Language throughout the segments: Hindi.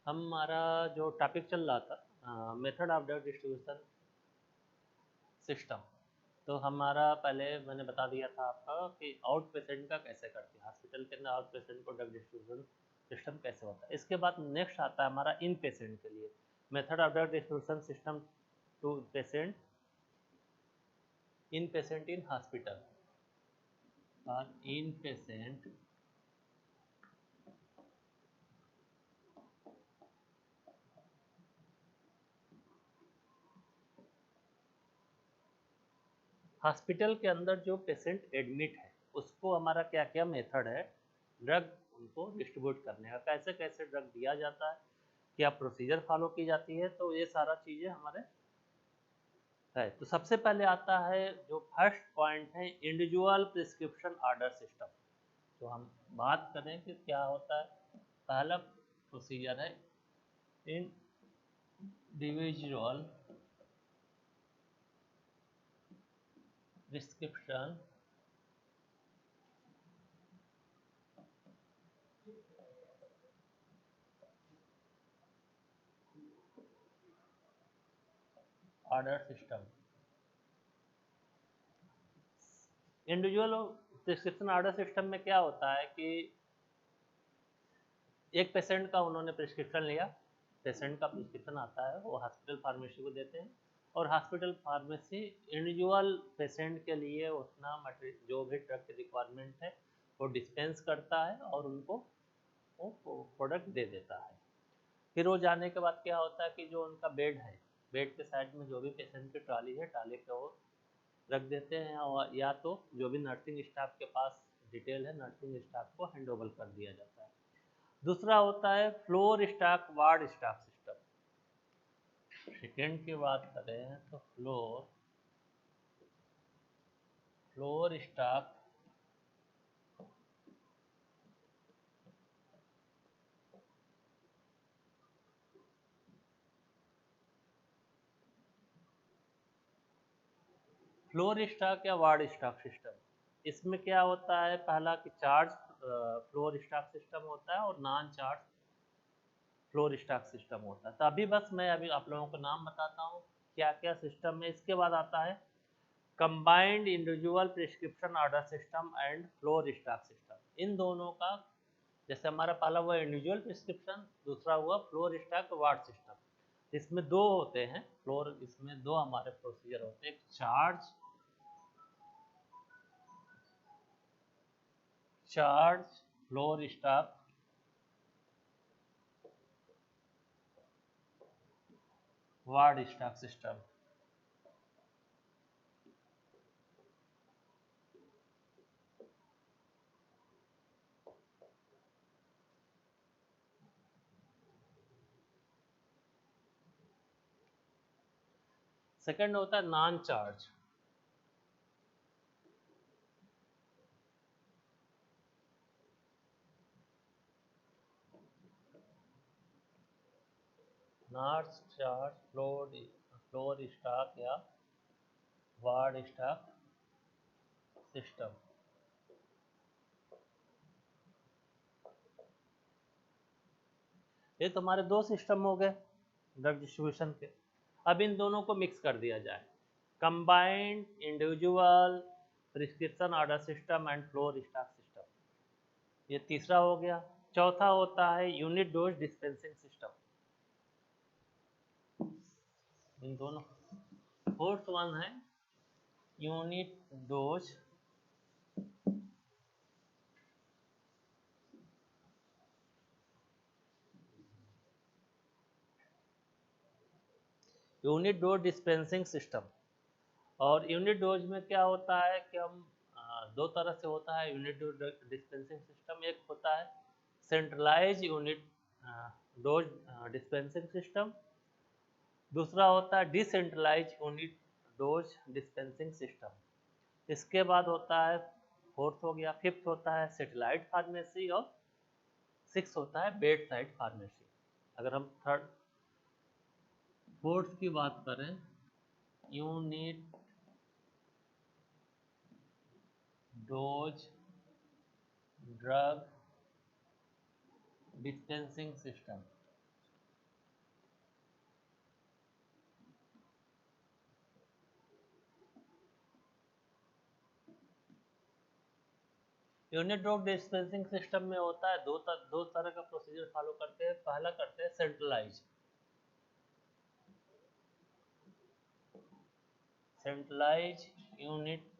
हमारा जो टॉपिक चल रहा था method of drug distribution system. तो हमारा पहले मैंने बता दिया था आपका कि आउट पेशेंट का कैसे करते हैं, हॉस्पिटल के अंदर आउट पेशेंट को ड्रग डिस्ट्रीब्यूशन सिस्टम कैसे होता है। इसके बाद नेक्स्ट आता है हमारा इन पेशेंट के लिए method of drug distribution system to patient in hospital और इन पेशेंट हॉस्पिटल के अंदर जो पेशेंट एडमिट है उसको हमारा क्या क्या मेथड है ड्रग उनको डिस्ट्रीब्यूट करने का, कैसे कैसे ड्रग दिया जाता है, क्या प्रोसीजर फॉलो की जाती है। तो ये सारा चीज़ें हमारे है। तो सबसे पहले आता है जो फर्स्ट पॉइंट है इंडिविजुअल प्रिस्क्रिप्शन ऑर्डर सिस्टम। तो हम बात करें कि क्या होता है। पहला प्रोसीजर है individual prescription order system. Individual prescription order system में क्या होता है कि एक पेशेंट का उन्होंने प्रिस्क्रिप्शन लिया, पेशेंट का प्रिस्क्रिप्शन आता है वो हॉस्पिटल फार्मेसी को देते हैं और हॉस्पिटल फार्मेसी इंडिविजुअल पेशेंट के लिए उतना मटेरियल जो भी ड्रग की रिक्वायरमेंट है वो डिस्पेंस करता है और उनको वो प्रोडक्ट दे देता है। फिर वो जाने के बाद क्या होता है कि जो उनका बेड है, बेड के साइड में जो भी पेशेंट की ट्रॉली है ट्रॉली पे वो रख देते हैं और या तो जो भी नर्सिंग स्टाफ के पास डिटेल है नर्सिंग स्टाफ को हैंड ओवर कर दिया जाता है। दूसरा होता है floor stock ward stock system. Second की बात करें तो फ्लोर स्टॉक फ्लोर स्टॉक या वार्ड स्टॉक सिस्टम। इसमें क्या होता है, पहला कि चार्ज फ्लोर स्टॉक सिस्टम होता है और non charge floor stock system होता है। तो अभी आप लोगों को नाम बताता हूँ क्या क्या सिस्टम है। इसके बाद आता है combined individual prescription order system and floor stock system. इन दोनों का जैसे हमारा पहला हुआ इंडिविजुअल प्रिस्क्रिप्शन, दूसरा हुआ फ्लोर स्टॉक वार्ड सिस्टम। इसमें दो होते हैं फ्लोर, इसमें दो हमारे प्रोसीजर होते हैं, charge floor stock ward stock system. Second होता है non charge. Non charge floor stock या वार्ड स्टॉक सिस्टम। ये तो हमारे दो सिस्टम हो गए ड्रग डिस्ट्रीब्यूशन के। अब इन दोनों को मिक्स कर दिया जाए, combined individual prescription order system and floor stock system, ये तीसरा हो गया। चौथा होता है यूनिट डोज डिस्पेंसिंग सिस्टम। इन दोनों। फोर्थ वन है यूनिट डोज डिस्पेंसिंग सिस्टम। और यूनिट डोज में क्या होता है कि हम दो तरह से होता है यूनिट डोज डिस्पेंसिंग सिस्टम। एक होता है centralise unit dose dispensing system, दूसरा होता है decentralise unit dose dispensing system. इसके बाद होता है फोर्थ हो गया, फिफ्थ होता है सेटेलाइट फार्मेसी और सिक्स होता है बेड साइड फार्मेसी। अगर हम थर्ड फोर्थ की बात करें, unit dose drug dispensing system. Unit drug dispensing system में होता है दो तरह का प्रोसीजर फॉलो करते हैं। पहला करते हैं centralized unit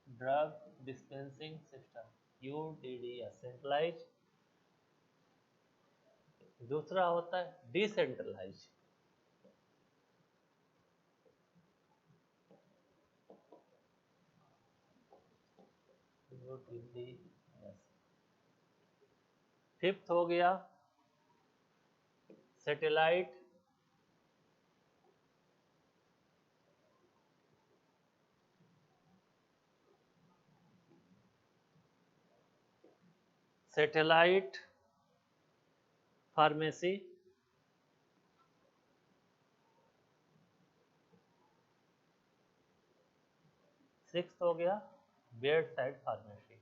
drug dispensing system, UDDS centralized. दूसरा होता है डिसेंट्रलाइज। फिफ्थ हो गया सैटेलाइट फार्मेसी। सिक्स्थ हो गया बेड साइड फार्मेसी।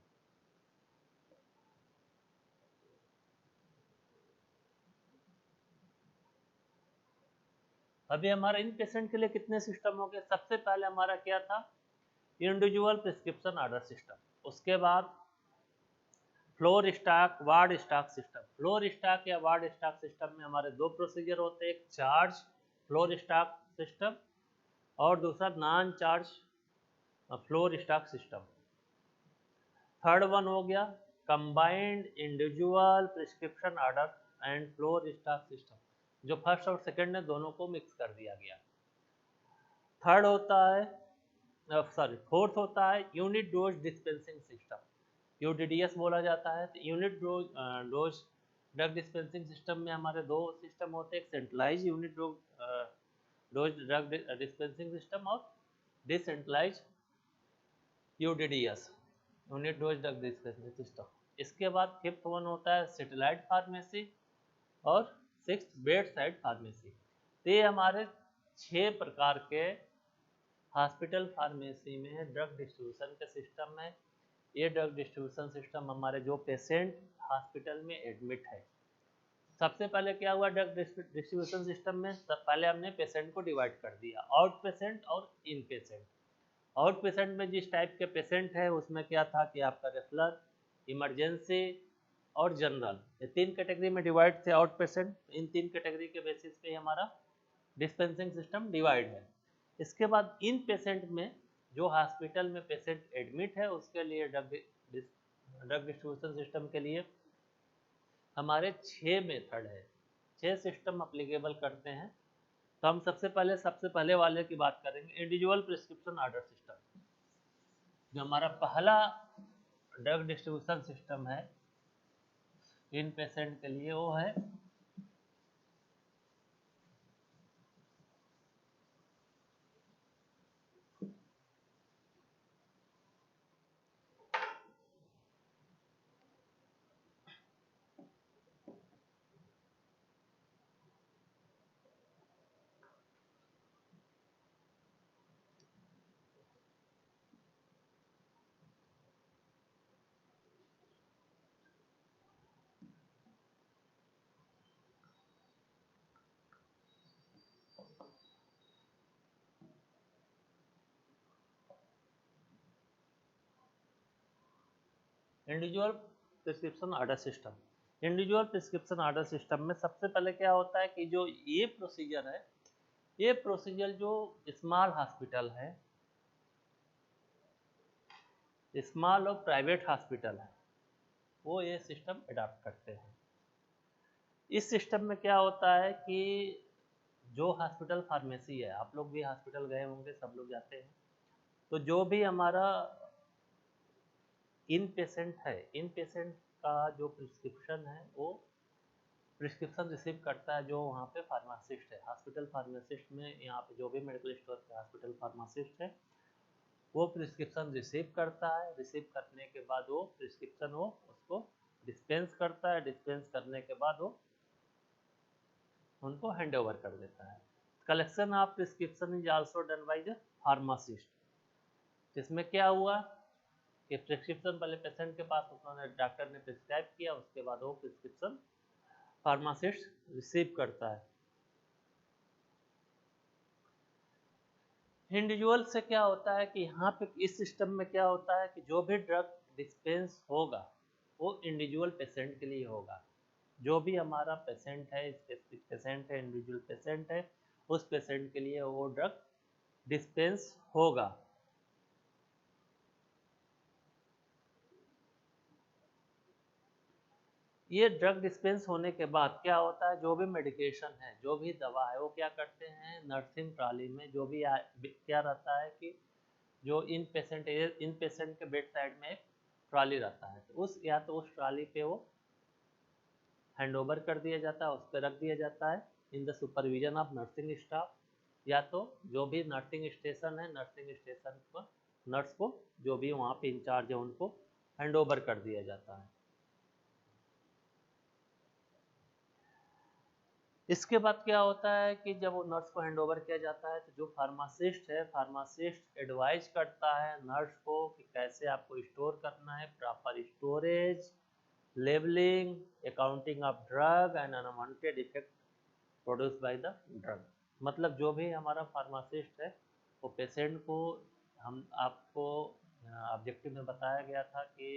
अभी हमारा इन पेशेंट के लिए कितने सिस्टम हो गए? सबसे पहले हमारा क्या था? Individual prescription order system. उसके बाद floor stock ward stock system. Floor stock या वार्ड स्टॉक सिस्टम में हमारे दो प्रोसीजर होते हैं, एक चार्ज फ्लोर स्टॉक सिस्टम और दूसरा non charge floor stock system. Third one हो गया combined individual prescription order and floor stock system, जो फर्स्ट और सेकंड ने दोनों को मिक्स कर दिया गया। थर्ड होता है फोर्थ होता है unit dose dispensing system, UDDS बोला जाता है। तो unit dose drug dispensing system में हमारे दो सिस्टम होते हैं, एक centralized unit dose drug dispensing system और decentralized UDDS unit dose drug dispensing system. इसके बाद फिफ्थ वन होता है सैटेलाइट फार्मेसी और सिक्स्थ बेड साइड फार्मेसी। तो ये हमारे 6 प्रकार के हॉस्पिटल फार्मेसी में ड्रग डिस्ट्रीब्यूशन के सिस्टम है। ये ड्रग डिस्ट्रीब्यूशन सिस्टम हमारे जो पेशेंट हॉस्पिटल में एडमिट है, सबसे पहले क्या हुआ ड्रग डिस्ट्रीब्यूशन सिस्टम में? सब पहले हमने पेशेंट को डिवाइड कर दिया, आउट पेशेंट और इन पेशेंट। आउट पेशेंट में जिस टाइप के पेशेंट है उसमें क्या था कि आपका रेफरल, इमरजेंसी और जनरल, ये 3 कैटेगरी में डिवाइड थे आउट पेशेंट। इन 3 कैटेगरी के बेसिस पे हमारा डिस्पेंसिंग सिस्टम डिवाइड है। इसके बाद इन पेशेंट में जो हॉस्पिटल में पेशेंट एडमिट है उसके लिए ड्रग डिस्ट्रीब्यूशन सिस्टम के लिए हमारे 6 मेथड है, 6 सिस्टम अप्लीकेबल करते हैं। तो हम सबसे पहले वाले की बात करेंगे, इंडिविजुअल प्रिस्क्रिप्शन ऑर्डर सिस्टम। जो हमारा पहला ड्रग डिस्ट्रीब्यूशन सिस्टम है इन पेशेंट के लिए वो है individual prescription order system. Individual prescription order system में सबसे पहले क्या होता है कि जो ये प्रोसीजर है, ये प्रोसीजर जो स्मॉल हॉस्पिटल है, स्मॉल और प्राइवेट हॉस्पिटल है, वो ये सिस्टम अडॉप्ट करते हैं। इस सिस्टम में क्या होता है कि जो हॉस्पिटल फार्मेसी है, आप लोग भी हॉस्पिटल गए होंगे, सब लोग जाते हैं, तो जो भी हमारा इन पेशेंट है, इन पेशेंट का जो प्रिस्क्रिप्शन है वो प्रिस्क्रिप्शन रिसीव करता है जो वहाँ पे फार्मासिस्ट है, हॉस्पिटल फार्मासिस्ट में, यहाँ पे जो भी मेडिकल स्टोर पे हॉस्पिटल फार्मासिस्ट है वो प्रिस्क्रिप्शन रिसीव करता है। रिसीव करने के बाद वो प्रिस्क्रिप्शन वो उसको डिस्पेंस करता है, डिस्पेंस करने के बाद वो उनको हैंड ओवर कर देता है। Collection of prescription is also done by the pharmacist. इसमें क्या हुआ कि प्रिस्क्रिप्शन पहले पेशेंट के पास उन्होंने डॉक्टर ने प्रिस्क्राइब किया, उसके बाद वो प्रिस्क्रिप्शन फार्मासिस्ट रिसीव करता है। इंडिविजुअल से क्या होता है कि यहाँ पे इस सिस्टम में क्या होता है कि जो भी ड्रग डिस्पेंस होगा वो इंडिविजुअल पेशेंट के लिए होगा। जो भी हमारा पेशेंट है, स्पेसिफिक पेशेंट है, इंडिविजुअल पेशेंट है, उस पेशेंट के लिए वो ड्रग डिस्पेंस होगा। ये ड्रग डिस्पेंस होने के बाद क्या होता है, जो भी मेडिकेशन है, जो भी दवा है, वो क्या करते हैं, नर्सिंग ट्रॉली में जो भी क्या रहता है कि जो इन पेशेंट के बेड साइड में एक ट्रॉली रहता है, तो उस ट्रॉली पे वो हैंड ओवर कर दिया जाता है, उस पर रख दिया जाता है in the supervision of nursing staff, या तो जो भी नर्सिंग स्टेशन है, नर्सिंग स्टेशन पर नर्स को जो भी वहाँ पे इंचार्ज है उनको हैंड ओवर कर दिया जाता है। इसके बाद क्या होता है कि जब वो नर्स को हैंड ओवर किया जाता है तो जो फार्मासिस्ट है, फार्मासिस्ट एडवाइज करता है नर्स को कि कैसे आपको स्टोर करना है, proper storage, labelling, accounting of drug and unwanted effect produce by the drug. मतलब जो भी हमारा फार्मासिस्ट है वो पेशेंट को, हम आपको ऑब्जेक्टिव में बताया गया था कि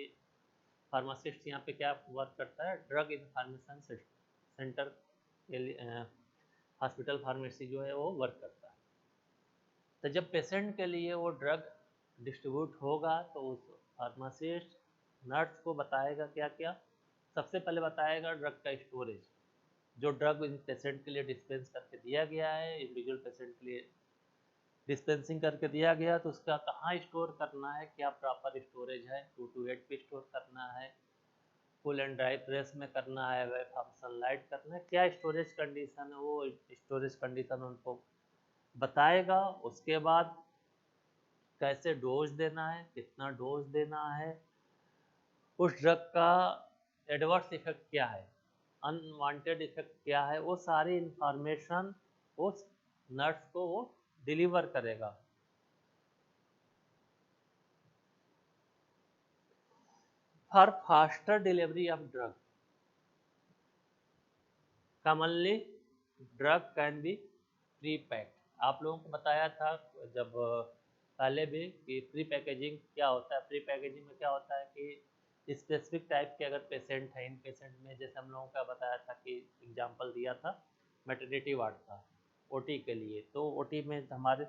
फार्मासिस्ट यहाँ पे क्या वर्क करता है, ड्रग इंफॉर्मेशन सेंटर के लिए हॉस्पिटल फार्मेसी जो है वो वर्क करता है। तो जब पेशेंट के लिए वो ड्रग डिस्ट्रीब्यूट होगा तो उस फार्मासिस्ट नर्स को बताएगा क्या क्या, सबसे पहले बताएगा ड्रग का स्टोरेज, जो ड्रग इन पेशेंट के लिए डिस्पेंस करके दिया गया है, इंडिविजुअल पेशेंट के लिए डिस्पेंसिंग करके दिया गया, तो उसका कहाँ स्टोर करना है, क्या प्रॉपर स्टोरेज है, 2 to 8 पे स्टोर करना है, कूल एंड ड्राई प्रेस में करना है, वेब सनलाइट करना है, क्या स्टोरेज कंडीशन है, वो स्टोरेज कंडीशन उनको बताएगा। उसके बाद कैसे डोज देना है, कितना डोज देना है, उस ड्रग का एडवर्स इफेक्ट क्या है, अनवांटेड इफेक्ट क्या है, वो सारी इंफॉर्मेशन उस नर्स को वो डिलीवर करेगा। For faster delivery of drug, commonly drug can be pre packed. आप लोगों को बताया था जब पहले भी कि प्री पैकेजिंग क्या होता है। प्री पैकेजिंग में क्या होता है कि स्पेसिफिक टाइप के अगर पेशेंट है, इन पेशेंट में जैसे हम लोगों का बताया था कि एग्जांपल दिया था मैटरनिटी वार्ड था ओटी के लिए, तो ओटी में हमारे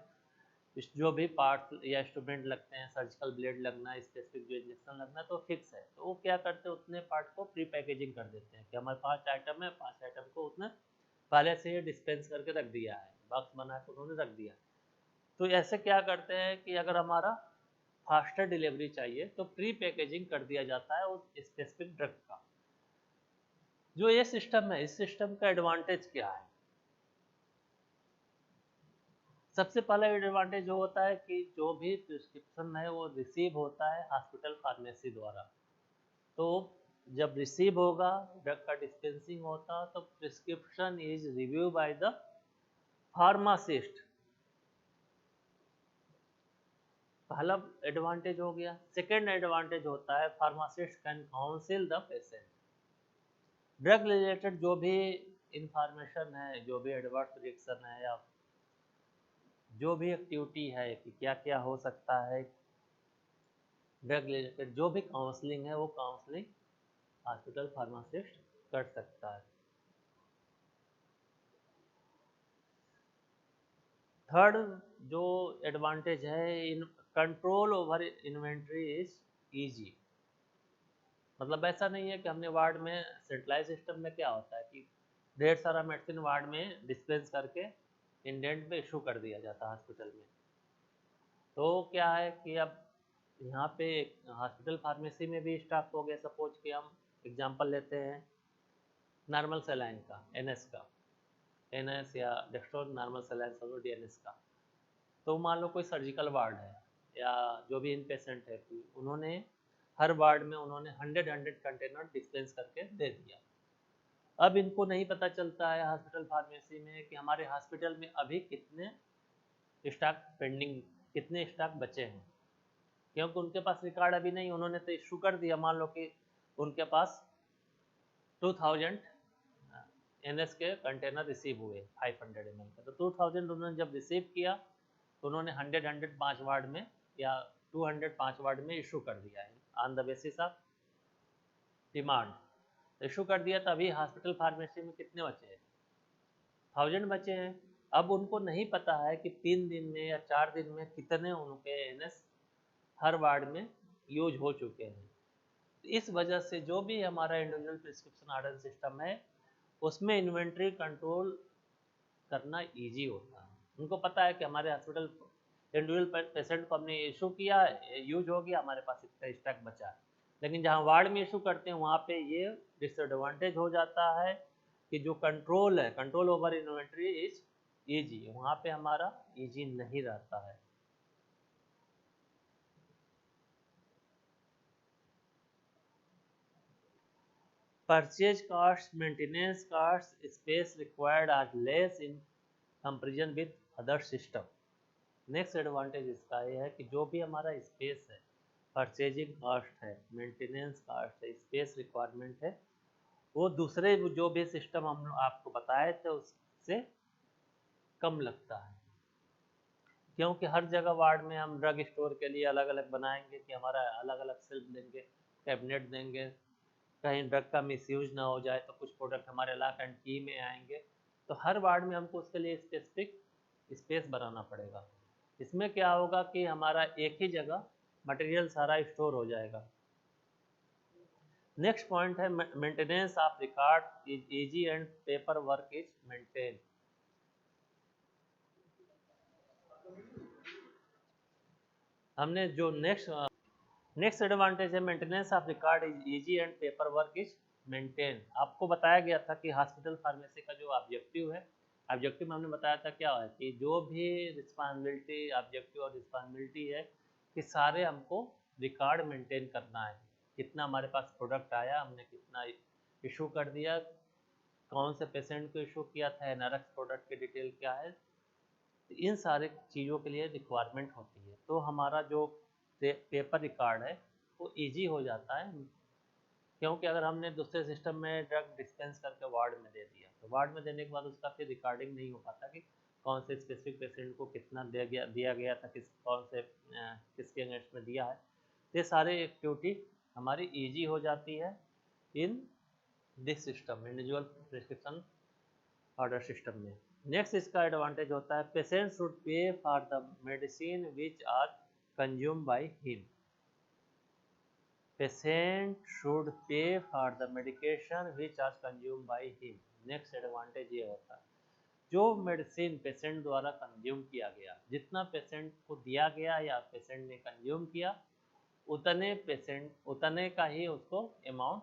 जो भी पार्ट या इंस्ट्रूमेंट लगते हैं, सर्जिकल ब्लेड लगना, स्पेसिफिक जो इंजेक्शन लगना, तो फिक्स है, तो वो क्या करते हैं उतने पार्ट को प्री पैकेजिंग कर देते हैं कि हमारे 5 आइटम है, 5 आइटम को उसने पहले से ही डिस्पेंस करके रख दिया है, बॉक्स बना के उन्होंने रख दिया। तो ऐसे क्या करते हैं कि अगर हमारा फास्टर डिलीवरी चाहिए तो प्री पैकेजिंग कर दिया जाता है उस स्पेसिफिक ड्रग का। जो ये सिस्टम है, इस सिस्टम का एडवांटेज क्या है, सबसे पहला एडवांटेज जो होता है कि जो भी प्रिस्क्रिप्शन है वो रिसीव होता है हॉस्पिटल फार्मेसी द्वारा। तो जब रिसीव होगा, ड्रग का डिस्पेंसिंग होता, तो prescription is review by the pharmacist, पहला एडवांटेज हो गया। सेकेंड एडवांटेज होता है pharmacist can council the patient, drug related जो भी इंफॉर्मेशन है, जो भी एडवर्स रिएक्शन है या जो भी एक्टिविटी है कि क्या क्या हो सकता है ड्रग रिलेटेड, जो भी काउंसलिंग है वो काउंसलिंग हॉस्पिटल फार्मासिस्ट कर सकता है। थर्ड जो एडवांटेज है, in control over inventory is easy. मतलब ऐसा नहीं है कि हमने वार्ड में सेंट्रलाइज सिस्टम में क्या होता है कि ढेर सारा मेडिसिन वार्ड में डिस्पेंस करके इंडेंट में इशू कर दिया जाता है हॉस्पिटल में। तो क्या है कि अब यहाँ पे हॉस्पिटल फार्मेसी में भी स्टॉक हो गया। सपोज कि हम एग्जांपल लेते हैं नॉर्मल सेलाइन का, एनएस का, एनएस या डेक्स्ट्रो नॉर्मल सेलाइन समझो डीएनएस का। तो मान लो कोई सर्जिकल वार्ड है या जो भी इन पेशेंट है, उन्होंने हर वार्ड में उन्होंने 100 कंटेनर डिस्पेंस करके दे दिया। अब इनको नहीं पता चलता है हॉस्पिटल फार्मेसी में कि हमारे हॉस्पिटल में अभी कितने स्टॉक पेंडिंग, कितने स्टॉक बचे हैं, क्योंकि उनके पास रिकॉर्ड अभी नहीं, उन्होंने तो इशू कर दिया। मान लो कि उनके पास 2000 एनएस के कंटेनर रिसीव हुए 500 ml का, तो 2000 उन्होंने जब रिसीव किया तो उन्होंने 100 5 वार्ड में या 200 5 वार्ड में इशू कर दिया है। On the basis of demand issue कर दिया। तभी हॉस्पिटल फार्मेसी में कितने बचे हैं? 1000 बचे हैं। अब उनको नहीं पता है कि 3 दिन में या 4 दिन में कितने उनके एनएस हर वार्ड में यूज हो चुके हैं। इस वजह से जो भी हमारा इंडिविजुअल प्रिस्क्रिप्शन ऑर्डर सिस्टम है उसमें इन्वेंट्री कंट्रोल करना इजी होता है। उनको पता है कि हमारे हॉस्पिटल इंडिविजुअल पेशेंट को हमने इशू किया है, यूज हो गया, हमारे पास इतना स्टॉक बचा है। लेकिन जहाँ वार्ड में इशू करते हैं वहाँ पे ये डिसएडवांटेज हो जाता है कि जो कंट्रोल है, control over inventory is easy, वहाँ पे हमारा ईजी नहीं रहता है। Purchase cost, maintenance cost, space required are less in comparison with other system. Next advantage इसका ये है कि जो भी हमारा स्पेस है, परचेजिंग कास्ट है, मेंटेनेंस कास्ट है, स्पेस रिक्वायरमेंट है, वो दूसरे जो भी सिस्टम हम आपको बताए थे उससे कम लगता है। क्योंकि हर जगह वार्ड में हम ड्रग स्टोर के लिए अलग अलग बनाएंगे कि हमारा अलग अलग सेल्फ देंगे, कैबिनेट देंगे, कहीं ड्रग का मिसयूज ना हो जाए तो कुछ प्रोडक्ट हमारे लॉक एंड की में आएंगे। तो हर वार्ड में हमको उसके लिए स्पेसिफिक स्पेस बनाना पड़ेगा। इसमें क्या होगा कि हमारा एक ही जगह मटेरियल सारा स्टोर हो जाएगा। नेक्स्ट पॉइंट है maintenance of record is easy and paper work is maintain. हमने जो नेक्स्ट एडवांटेज है maintenance of record is easy and paper work is maintain. आपको बताया गया था कि हॉस्पिटल फार्मेसी का जो ऑब्जेक्टिव है, ऑब्जेक्टिव में हमने बताया था क्या है कि जो भी रिस्पॉन्सिबिलिटी, ऑब्जेक्टिव और रिस्पॉन्सिबिलिटी है कि सारे हमको रिकॉर्ड मेंटेन करना है। कितना हमारे पास प्रोडक्ट आया, हमने कितना इशू कर दिया, कौन से पेशेंट को इशू किया था, एनआरएक्स प्रोडक्ट की डिटेल क्या है, तो इन सारे चीज़ों के लिए रिक्वायरमेंट होती है। तो हमारा जो पेपर रिकॉर्ड है वो इजी हो जाता है। क्योंकि अगर हमने दूसरे सिस्टम में ड्रग डिस्पेंस करके वार्ड में दे दिया तो वार्ड में देने के बाद उसका फिर रिकॉर्डिंग नहीं हो पाता कि कौन से स्पेसिफिक पेशेंट को कितना दिया गया था, कौन से किसके अगेंस्ट में दिया है। ये सारी एक्टिविटी हमारी ईजी हो जाती है in this system, individual prescription order system में। नेक्स्ट इसका एडवांटेज होता है patient should pay for the medicine which are consume by him. Patient should pay for the medication which are consume by him. Next advantage ये होता है जो मेडिसिन पेशेंट द्वारा कंज्यूम किया गया, जितना पेशेंट को दिया गया या पेशेंट ने कंज्यूम किया उतने का ही उसको अमाउंट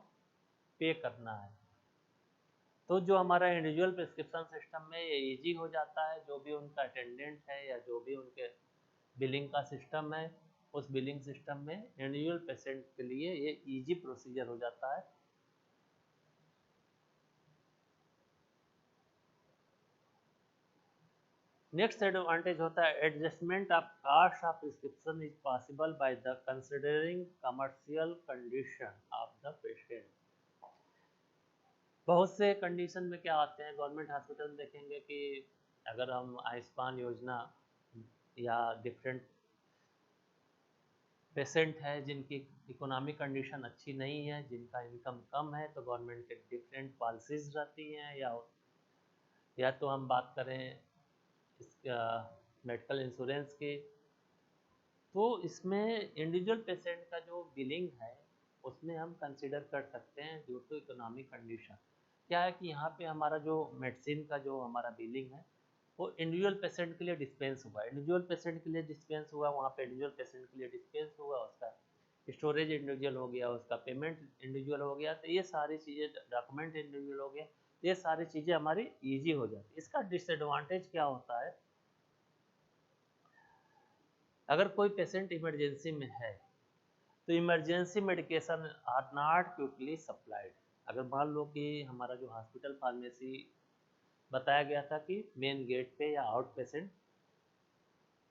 पे करना है। तो जो हमारा इंडिविजुअल प्रिस्क्रिप्शन सिस्टम में ये इजी हो जाता है। जो भी उनका अटेंडेंट है या जो भी उनके बिलिंग का सिस्टम है, उस बिलिंग सिस्टम में इंडिविजुअल पेशेंट के लिए ये इजी प्रोसीजर हो जाता है। नेक्स्ट एडवांटेज होता है adjustment of cost of prescription is possible by the considering commercial condition of the patient. बहुत से कंडीशन में क्या आते हैं, गवर्नमेंट हॉस्पिटल में देखेंगे कि अगर हम आयुष्मान योजना या डिफरेंट पेशेंट है जिनकी इकोनॉमिक कंडीशन अच्छी नहीं है, जिनका इनकम कम है, तो गवर्नमेंट के डिफरेंट पॉलिसीज रहती हैं। या तो हम बात करें मेडिकल इंश्योरेंस की, तो इसमें इंडिविजुअल पेशेंट का जो बिलिंग है उसमें हम कंसिडर कर सकते हैं ड्यू टू इकोनॉमिक कंडीशन। क्या है कि यहाँ पे हमारा जो मेडिसिन का जो हमारा बिलिंग है वो इंडिविजुअल पेशेंट के लिए डिस्पेंस हुआ, इंडिविजुअल पेशेंट के लिए डिस्पेंस हुआ, वहाँ पे इंडिविजुअल पेशेंट के लिए डिस्पेंस हुआ, उसका स्टोरेज इंडिविजुअल हो गया, उसका पेमेंट इंडिविजुअल हो गया, तो ये सारी चीज़ें, डॉक्यूमेंट इंडिविजुअल हो गया, ये सारी चीज़ें हमारी ईजी हो जाती है। इसका डिसएडवांटेज क्या होता है, अगर कोई पेशेंट इमरजेंसी में है तो emergency medication are not quickly supplied. अगर मान लो कि हमारा जो हॉस्पिटल फार्मेसी बताया गया था कि मेन गेट पे या आउट पेशेंट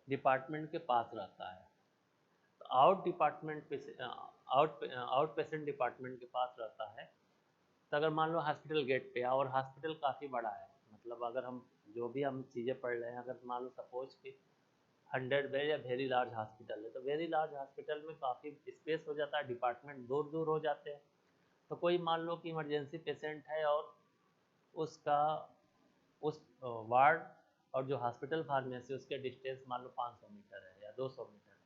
डिपार्टमेंट के पास रहता है, तो आउट पेशेंट डिपार्टमेंट के पास रहता है, तो अगर मान लो हॉस्पिटल गेट पे और हॉस्पिटल काफ़ी बड़ा है, मतलब अगर हम जो भी हम चीज़ें पढ़ रहे हैं, अगर मान लो सपोज कि 100 बेड या वेरी लार्ज हॉस्पिटल है, तो वेरी लार्ज हॉस्पिटल में काफ़ी स्पेस हो जाता है, डिपार्टमेंट दूर दूर हो जाते हैं। तो कोई मान लो कि इमरजेंसी पेशेंट है और उसका उस वार्ड और जो हॉस्पिटल फार्मेसी उसके डिस्टेंस मान लो 500 मीटर है या 200 मीटर है,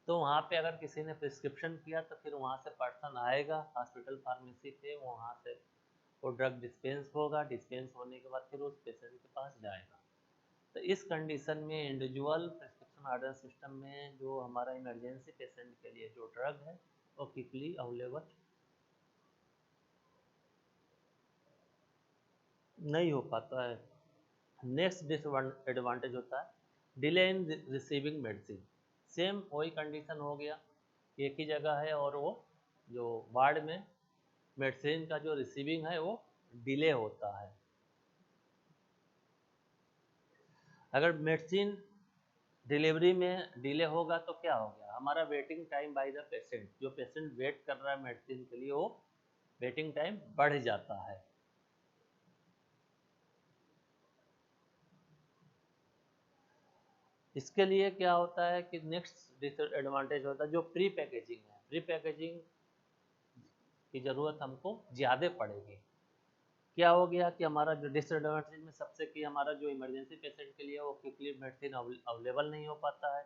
तो वहाँ पे अगर किसी ने प्रिस्क्रिप्शन किया तो फिर वहाँ से पर्सन आएगा हॉस्पिटल फार्मेसी पे, वहाँ से वो ड्रग डिस्पेंस होगा, डिस्पेंस होने के बाद फिर उस पेशेंट के पास जाएगा। तो इस कंडीशन में इंडिविजुअल प्रिस्क्रिप्शन ऑर्डर सिस्टम में जो हमारा इमरजेंसी पेशेंट के लिए जो ड्रग है वो क्विकली अवेलेबल नहीं हो पाता है। नेक्स्ट डिसएडवांटेज होता है delay in receiving medicine. Same वही कंडीशन हो गया, एक ही जगह है और वो जो वार्ड में मेडिसिन का जो रिसीविंग है वो डिले होता है। अगर मेडिसिन डिलीवरी में डिले होगा तो क्या हो गया, हमारा waiting time by the patient, जो पेशेंट वेट कर रहा है मेडिसिन के लिए वो वेटिंग टाइम बढ़ जाता है। इसके लिए क्या होता है कि नेक्स्ट डिसएडवांटेज होता है जो प्री पैकेजिंग है। प्री पैकेजिंग की ज़रूरत हमको ज़्यादा पड़ेगी। क्या हो गया कि हमारा जो डिसएडवांटेज में सबसे कि हमारा जो इमरजेंसी पेशेंट के लिए वो क्विकली मेडिसिन अवेलेबल नहीं हो पाता है,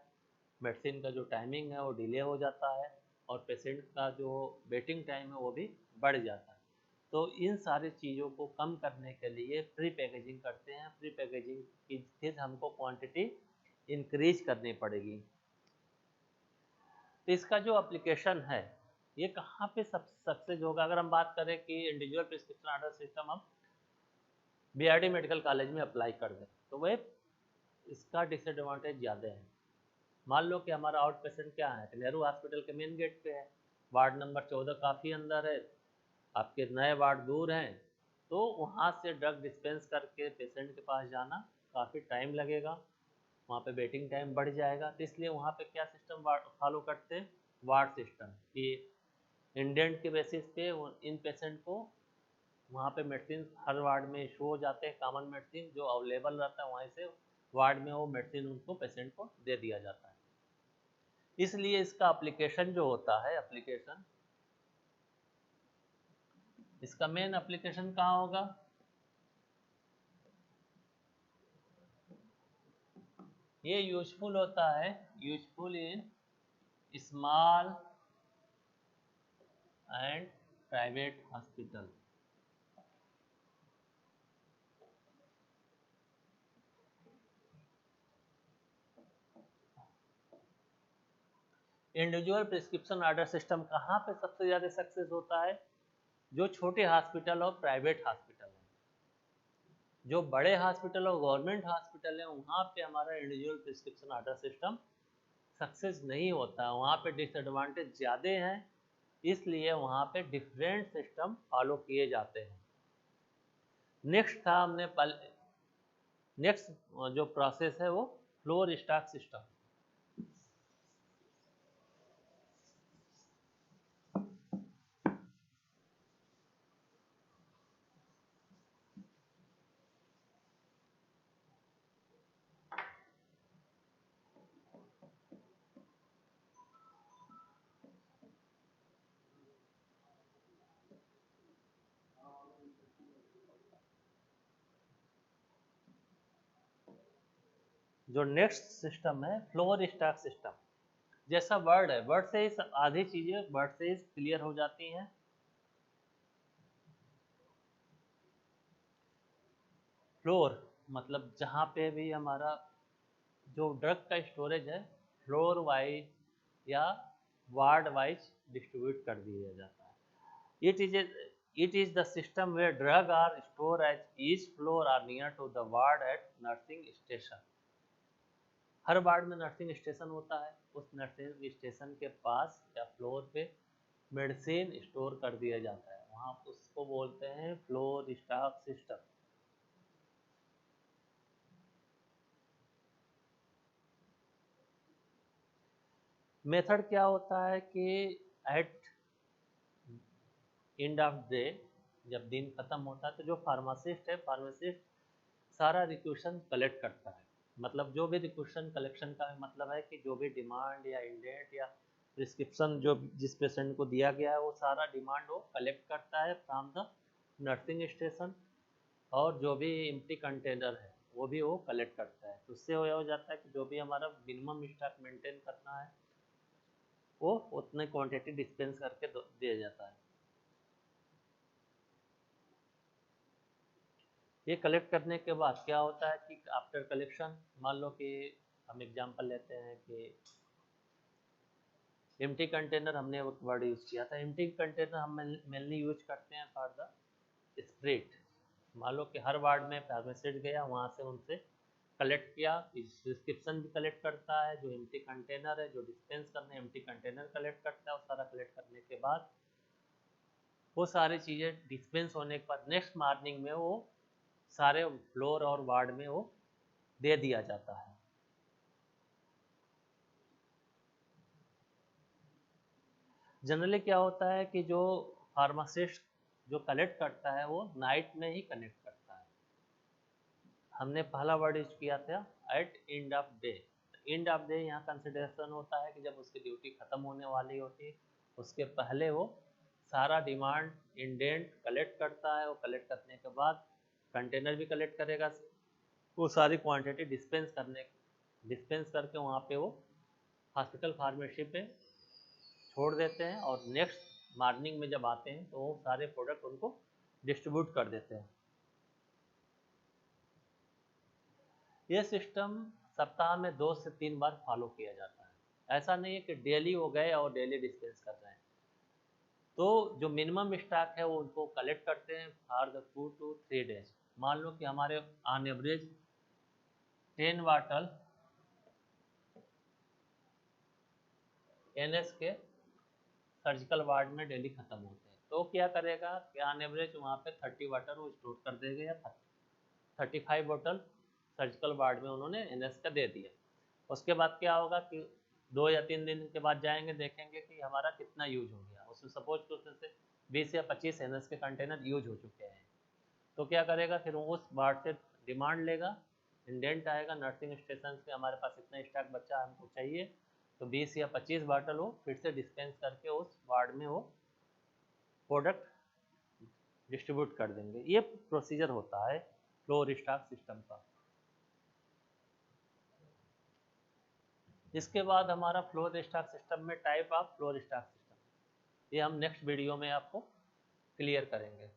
मेडिसिन का जो टाइमिंग है वो डिले हो जाता है और पेशेंट का जो वेटिंग टाइम है वो भी बढ़ जाता है। तो इन सारी चीज़ों को कम करने के लिए प्री पैकेजिंग करते हैं। प्री पैकेजिंग की फिर हमको क्वांटिटी इंक्रीज करनी पड़ेगी। तो इसका जो एप्लीकेशन है ये कहाँ पे सक्सेस होगा, अगर हम बात करें कि इंडिविजुअल प्रिस्क्रिप्शन ऑर्डर सिस्टम हम बीआरडी मेडिकल कॉलेज में अप्लाई कर दें तो वह इसका डिसएडवांटेज ज़्यादा है। मान लो कि हमारा आउट पेशेंट क्या है कि नेहरू हॉस्पिटल के मेन गेट पे है, वार्ड नंबर 14 काफ़ी अंदर है, आपके नए वार्ड दूर हैं, तो वहाँ से ड्रग डिस्पेंस करके पेशेंट के पास जाना काफ़ी टाइम लगेगा, वहाँ पे वेटिंग टाइम बढ़ जाएगा। तो इसलिए वहाँ पे क्या सिस्टम फॉलो करते हैं, वार्ड सिस्टम, कि इंडेंट के बेसिस पे इन पेशेंट को वहाँ पे मेडिसिन हर वार्ड में इशू हो जाते हैं, कॉमन मेडिसिन जो अवेलेबल रहता है वहीं से वार्ड में वो मेडिसिन उनको पेशेंट को दे दिया जाता है। इसलिए इसका एप्लीकेशन जो होता है, एप्लीकेशन इसका मेन एप्लीकेशन कहाँ होगा, ये यूजफुल होता है, useful in small and private hospital. Individual prescription order system कहाँ पे सबसे ज़्यादा सक्सेस होता है, जो छोटे हॉस्पिटल और प्राइवेट हॉस्पिटल हैं। जो बड़े हॉस्पिटल और गवर्नमेंट हॉस्पिटल हैं वहाँ पे हमारा individual prescription order system success नहीं होता, वहाँ पे डिसएडवांटेज ज़्यादा हैं, इसलिए वहाँ पे डिफरेंट सिस्टम फॉलो किए जाते हैं। नेक्स्ट था हमने नेक्स्ट जो प्रोसेस है वो फ्लोर स्टॉक सिस्टम। जो नेक्स्ट सिस्टम है फ्लोर स्टॉक सिस्टम, जैसा वर्ड है, वर्ड से ही आधी चीजें वर्ड से ही क्लियर हो जाती हैं। फ्लोर मतलब जहाँ पे भी हमारा जो ड्रग का स्टोरेज है फ्लोर वाइज या वार्ड वाइज डिस्ट्रीब्यूट कर दिया जाता है। It is the system where drug are store at each floor or near to the ward at nursing station. हर वार्ड में नर्सिंग स्टेशन होता है, उस नर्सिंग स्टेशन के पास या फ्लोर पे मेडिसिन स्टोर कर दिया जाता है, वहाँ उसको बोलते हैं फ्लोर स्टॉक सिस्टम। मेथड क्या होता है कि एट एंड ऑफ डे, जब दिन खत्म होता है तो जो फार्मासिस्ट है, फार्मासिस्ट सारा रिक्वेशन कलेक्ट करता है, मतलब जो भी रिक्वेशन कलेक्शन का मतलब है कि जो भी डिमांड या इंडेंट या प्रिस्क्रिप्शन जो जिस पेशेंट को दिया गया है वो सारा डिमांड वो कलेक्ट करता है फ्रॉम द नर्सिंग स्टेशन, और जो भी एम्प्टी कंटेनर है वो भी वो कलेक्ट करता है। तो उससे हो जाता है कि जो भी हमारा मिनिमम स्टॉक मेंटेन करना है वो उतने क्वांटिटी डिस्पेंस करके दिया जाता है। ये कलेक्ट करने के बाद क्या होता है कि आफ्टर कलेक्शन, मान लो कि हम एग्जांपल लेते हैं कि एम्प्टी कंटेनर हमने एक वर्ड यूज़ किया था। एम्प्टी कंटेनर हम मेनली यूज करते हैं फॉर द स्प्रेड। मान लो कि हर वार्ड में फार्मासिस्ट गया, वहाँ से उनसे कलेक्ट किया, प्रिस्क्रिप्शन भी कलेक्ट करता है, जो एम्प्टी कंटेनर है जो डिस्पेंस करने एम्प्टी कंटेनर कलेक्ट करता है, वो सारा कलेक्ट करने के बाद वो सारी चीज़ें डिस्पेंस होने के बाद नेक्स्ट मॉर्निंग में वो सारे फ्लोर और वार्ड में वो दे दिया जाता है। जनरली क्या होता है कि जो फार्मासिस्ट जो कलेक्ट करता है वो नाइट में ही कलेक्ट करता है। हमने पहला वर्ड यूज किया था at end of day. End of day यहाँ कंसिडरेशन होता है कि जब उसकी ड्यूटी खत्म होने वाली होती है, उसके पहले वो सारा डिमांड इंडेंट कलेक्ट करता है। वो कलेक्ट करने के बाद कंटेनर भी कलेक्ट करेगा, वो सारी क्वांटिटी डिस्पेंस करके वहाँ पे वो हॉस्पिटल फार्मेसी पे छोड़ देते हैं, और नेक्स्ट मॉर्निंग में जब आते हैं तो वो सारे प्रोडक्ट उनको डिस्ट्रीब्यूट कर देते हैं। ये सिस्टम सप्ताह में 2 से 3 बार फॉलो किया जाता है। ऐसा नहीं है कि डेली हो गए और डेली डिस्पेंस कर रहे हैं। तो जो मिनिमम स्टॉक है वो उनको कलेक्ट करते हैं फॉर द 2 to 3 डेज। मान लो कि हमारे ऑन एवरेज 10 बॉटल एनएस के सर्जिकल वार्ड में डेली खत्म होते हैं, तो क्या करेगा कि ऑन एवरेज वहाँ पे 30 वाटर वो स्टोर कर देगा, या 35 बोतल सर्जिकल वार्ड में उन्होंने एनएस का दे दिया। उसके बाद क्या होगा कि 2 या 3 दिन के बाद जाएंगे, देखेंगे कि हमारा कितना यूज हो गया। उसमें सपोज कि उसमें से 20 या 25 एनएस के कंटेनर यूज हो चुके हैं, तो क्या करेगा फिर वो उस वार्ड से डिमांड लेगा, इंडेंट आएगा नर्सिंग स्टेशन से, हमारे पास इतना स्टॉक बच्चा हमको चाहिए, तो 20 या 25 बाटल वो फिर से डिस्पेंस करके उस वार्ड में वो प्रोडक्ट डिस्ट्रीब्यूट कर देंगे। ये प्रोसीजर होता है फ्लोर स्टॉक सिस्टम का। इसके बाद हमारा फ्लोर स्टॉक सिस्टम में type of floor stock system, ये हम नेक्स्ट वीडियो में आपको क्लियर करेंगे।